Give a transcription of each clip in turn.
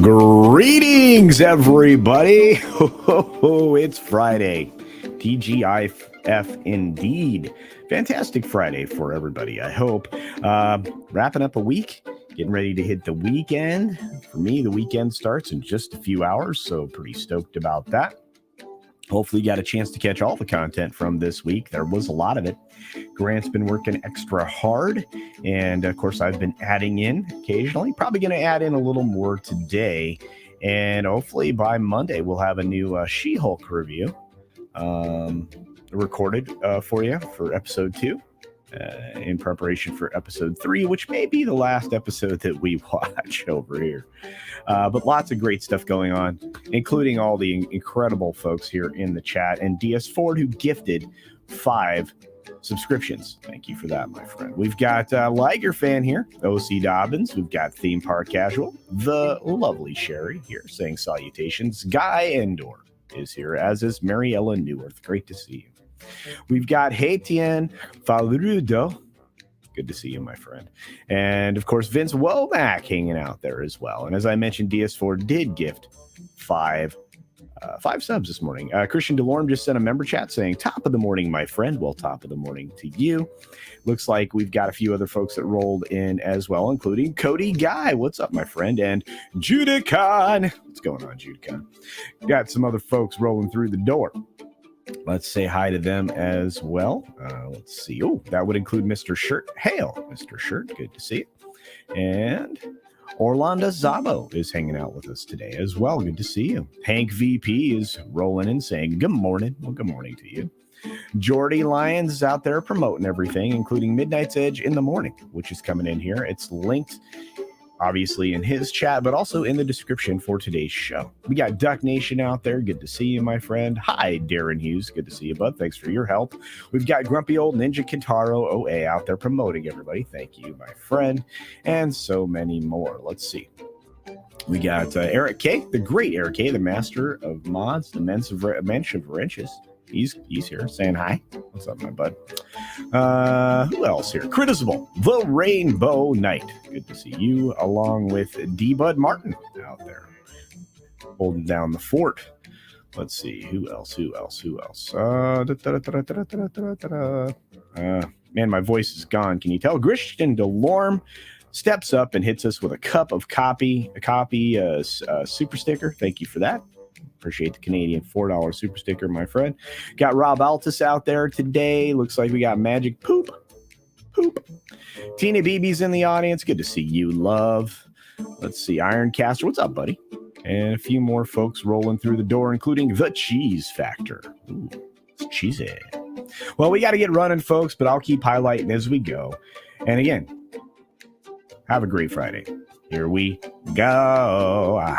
Greetings, everybody. It's Friday. TGIF indeed. Fantastic Friday for everybody, I hope. Wrapping up a week, getting ready to hit the weekend. For me, the weekend starts in just a few hours, so pretty stoked about that. Hopefully you got a chance to catch all the content from this week. There was a lot of it. Grant's been working extra hard. And of course, I've been adding in occasionally. Probably going to add in a little more today. And hopefully by Monday, we'll have a new She-Hulk review recorded for you for episode 2. In preparation for episode 3, which may be the last episode that we watch over here. But lots of great stuff going on, including all the incredible folks here in the chat. And DS Ford, who gifted 5 subscriptions. Thank you for that, my friend. We've got Liger Fan here, OC Dobbins. We've got Theme Park Casual, the lovely Sherry here saying salutations. Guy Endor is here, as is Mary Ellen Neworth. Great to see you. We've got Haitian Faludo. Good to see you, my friend. And, of course, Vince Womack hanging out there as well. And as I mentioned, DS4 did gift 5 subs this morning. Christian DeLorme just sent a member chat saying, top of the morning, my friend. Well, top of the morning to you. Looks like we've got a few other folks that rolled in as well, including Cody Guy. What's up, my friend? And Judicon. What's going on, Judicon? Got some other folks rolling through the door. Let's say hi to them as well. Let's see. Oh, that would include Mr. Shirt. Hail, Mr. Shirt. Good to see you. And Orlando Zabo is hanging out with us today as well. Good to see you. Hank VP is rolling in saying good morning. Well, good morning to you. Jordy Lyons is out there promoting everything, including Midnight's Edge in the morning, which is coming in here. It's linked obviously in his chat, but also in the description for today's show. We got Duck Nation out there. Good to see you, my friend. Hi, Darren Hughes. Good to see you, bud. Thanks for your help. We've got Grumpy Old Ninja Kintaro OA out there promoting everybody. Thank you, my friend. And so many more. Let's see. We got Eric K, the great Eric K, the master of mods, the mensch of wrenches. He's here saying hi. What's up, my bud? Who else here? Critizable, the Rainbow Knight. Good to see you, along with D-Bud Martin out there holding down the fort. Let's see. Who else? Man, my voice is gone. Can you tell? Christian DeLorme steps up and hits us with a cup of super sticker. Thank you for that. Appreciate the Canadian $4 super sticker, my friend. Got Rob Altus out there today. Looks like we got Magic Poop. Tina BB's in the audience. Good to see you, love. Let's see. Ironcaster. What's up, buddy? And a few more folks rolling through the door, including the Cheese Factor. Ooh, it's cheesy. Well, we got to get running, folks, but I'll keep highlighting as we go. And again, have a great Friday. Here we go.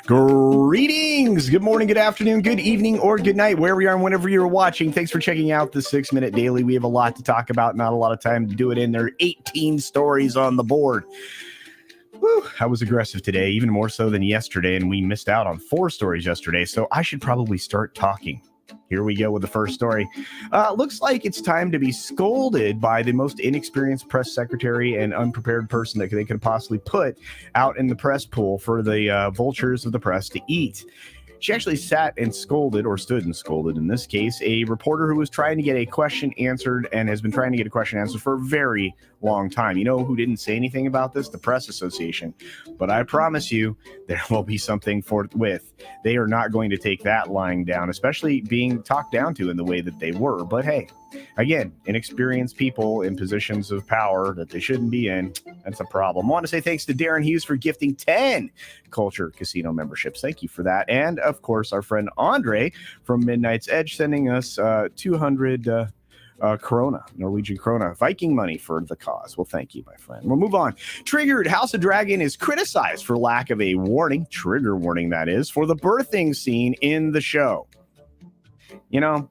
Greetings, good morning, good afternoon, good evening, or good night, wherever you are and whenever you're watching. Thanks for checking out the 6-Minute Daily. We have a lot to talk about, not a lot of time to do it in. There are 18 stories on the board. Woo, I was aggressive today, even more so than yesterday, and we missed out on 4 stories yesterday, so I should probably start talking. Here we go with the first story. Looks like it's time to be scolded by the most inexperienced press secretary and unprepared person that they could possibly put out in the press pool for the vultures of the press to eat. She actually sat and scolded, or stood and scolded in this case, a reporter who was trying to get a question answered and has been trying to get a question answered for a very long time. You know who didn't say anything about this? The Press Association. But I promise you, there will be something forthwith. They are not going to take that lying down, especially being talked down to in the way that they were. But hey, again, inexperienced people in positions of power that they shouldn't be in. That's a problem. I want to say thanks to Darren Hughes for gifting 10 Culture Casino memberships. Thank you for that. And of course, our friend Andre from Midnight's Edge sending us 200 Corona, Norwegian Krona, Viking money for the cause. Well, thank you, my friend. We'll move on. Triggered, House of Dragon is criticized for lack of a warning, trigger warning that is, for the birthing scene in the show. You know,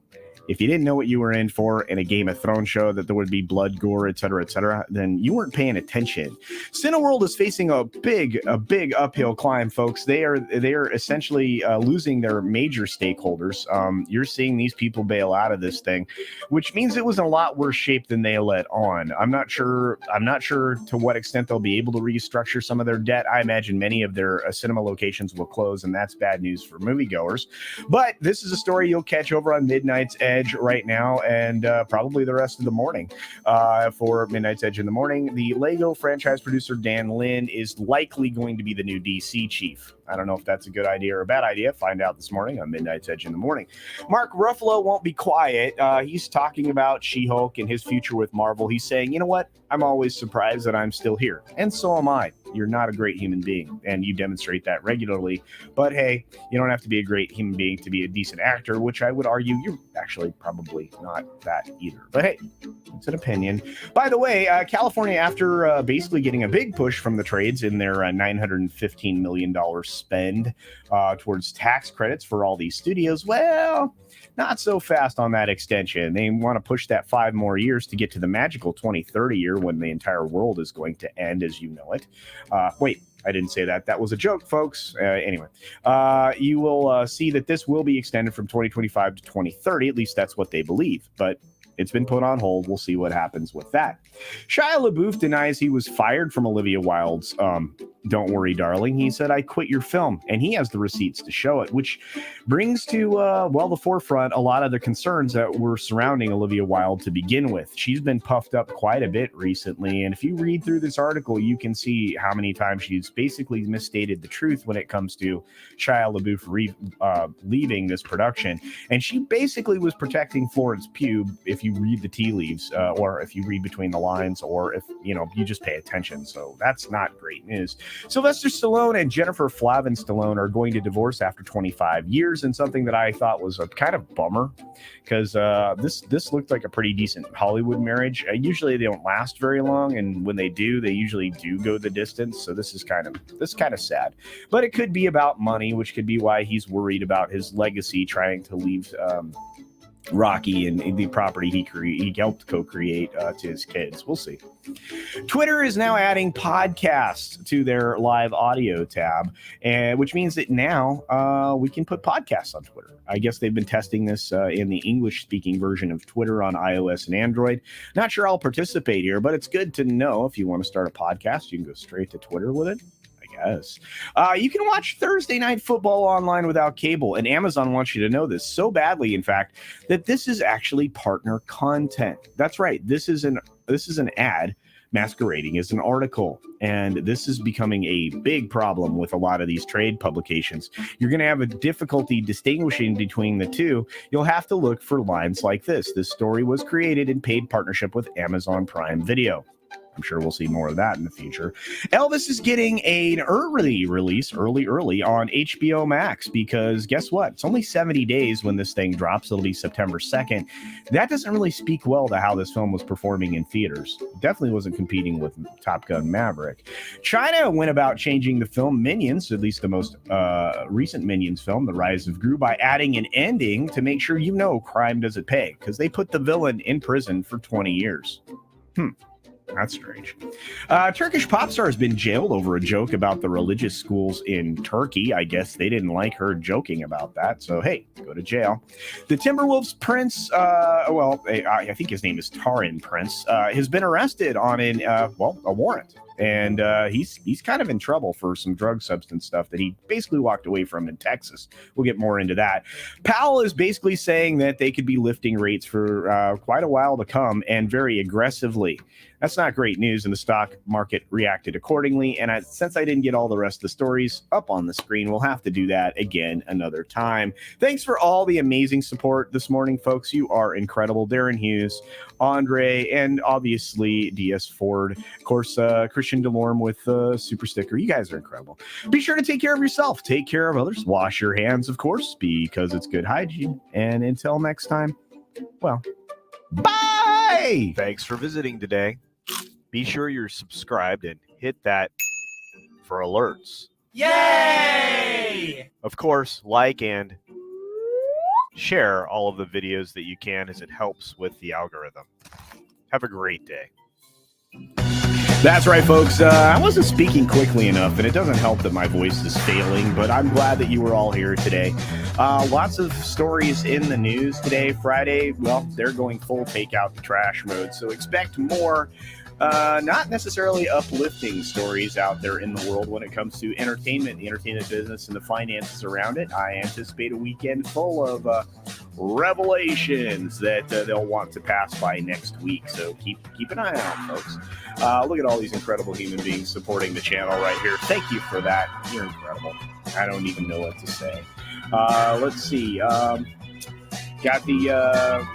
if you didn't know what you were in for in a Game of Thrones show, that there would be blood, gore, et cetera, then you weren't paying attention. Cineworld is facing a big uphill climb, folks. They are essentially losing their major stakeholders. You're seeing these people bail out of this thing, which means it was in a lot worse shape than they let on. I'm not sure to what extent they'll be able to restructure some of their debt. I imagine many of their cinema locations will close, and that's bad news for moviegoers. But this is a story you'll catch over on Midnight's Edge right now, and probably the rest of the morning. For Midnight's Edge in the morning, the Lego franchise producer Dan Lin is likely going to be the new DC chief. I don't know if that's a good idea or a bad idea. Find out this morning on Midnight's Edge in the morning. Mark Ruffalo won't be quiet. He's talking about She-Hulk and his future with Marvel. He's saying, you know what? I'm always surprised that I'm still here. And so am I. You're not a great human being, and you demonstrate that regularly. But hey, you don't have to be a great human being to be a decent actor, which I would argue you're actually probably not that either. But hey, it's an opinion. By the way, California, after basically getting a big push from the trades in their $915 million spend towards tax credits for all these studios, well, not so fast on that extension. They want to push that 5 more years to get to the magical 2030 year when the entire world is going to end as you know it. Wait, I didn't say that. That was a joke, folks. Anyway, you will see that this will be extended from 2025 to 2030. At least that's what they believe. But it's been put on hold. We'll see what happens with that. Shia LeBeouf denies he was fired from Olivia Wilde's Don't Worry, Darling. He said, I quit your film. And he has the receipts to show it, which brings to, the forefront a lot of the concerns that were surrounding Olivia Wilde to begin with. She's been puffed up quite a bit recently. And if you read through this article, you can see how many times she's basically misstated the truth when it comes to Shia LeBeouf leaving this production. And she basically was protecting Florence Pugh, if you read the tea leaves, or if you read between the lines, or if, you just pay attention. So that's not great news. Sylvester Stallone and Jennifer Flavin Stallone are going to divorce after 25 years, and something that I thought was a kind of bummer, because this looked like a pretty decent Hollywood marriage. Usually they don't last very long, and when they do, they usually do go the distance. So this is kind of sad. But it could be about money, which could be why he's worried about his legacy, trying to leave Rocky and the property he helped co-create to his kids. We'll see. Twitter is now adding podcasts to their live audio tab, which means that now we can put podcasts on Twitter. I guess they've been testing this in the English-speaking version of Twitter on iOS and Android. Not sure I'll participate here, but it's good to know if you want to start a podcast, you can go straight to Twitter with it. Yes. You can watch Thursday Night Football online without cable, and Amazon wants you to know this so badly, in fact, that this is actually partner content. That's right. This is an ad masquerading as an article, and this is becoming a big problem with a lot of these trade publications. You're going to have a difficulty distinguishing between the two. You'll have to look for lines like this. This story was created in paid partnership with Amazon Prime Video. I'm sure we'll see more of that in the future. Elvis is getting an early release on HBO Max, because guess what? It's only 70 days when this thing drops. It'll be September 2nd. That doesn't really speak well to how this film was performing in theaters. It definitely wasn't competing with Top Gun Maverick. China went about changing the film Minions, at least the most recent Minions film, The Rise of Gru, by adding an ending to make sure crime doesn't pay, because they put the villain in prison for 20 years. That's strange. Turkish pop star has been jailed over a joke about the religious schools in Turkey. I guess they didn't like her joking about that. So, hey, go to jail. The Timberwolves Prince, I think his name is Tarin Prince, has been arrested on a warrant. and he's kind of in trouble for some drug substance stuff that he basically walked away from in Texas. We'll get more into that. Powell is basically saying that they could be lifting rates for quite a while to come, and very aggressively. That's not great news, and the stock market reacted accordingly. And since I didn't get all the rest of the stories up on the screen, we'll have to do that again another time. Thanks for all the amazing support this morning, folks. You are incredible. Darren Hughes, Andre, and obviously DS Ford. Of course, Christian DeLorme with Super Sticker. You guys are incredible. Be sure to take care of yourself. Take care of others. Wash your hands, of course, because it's good hygiene. And until next time, well, bye! Thanks for visiting today. Be sure you're subscribed and hit that for alerts. Yay! Of course, like and share all of the videos that you can, as it helps with the algorithm. Have a great day. That's right, folks. I wasn't speaking quickly enough, and it doesn't help that my voice is failing, but I'm glad that you were all here today. Lots of stories in the news today. Friday, well, they're going full take out the trash mode, so expect more not necessarily uplifting stories out there in the world when it comes to entertainment, the entertainment business, and the finances around it. I anticipate a weekend full of revelations that they'll want to pass by next week. So keep an eye out, folks. Look at all these incredible human beings supporting the channel right here. Thank you for that. You're incredible. I don't even know what to say. Let's see. Got the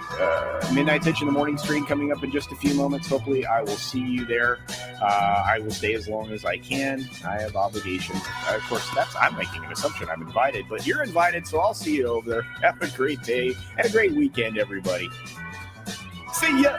Midnight Hitch in the Morning stream coming up in just a few moments. Hopefully, I will see you there. I will stay as long as I can. I have obligations. Of course, I'm making an assumption I'm invited, but you're invited, so I'll see you over there. Have a great day and a great weekend, everybody. See ya!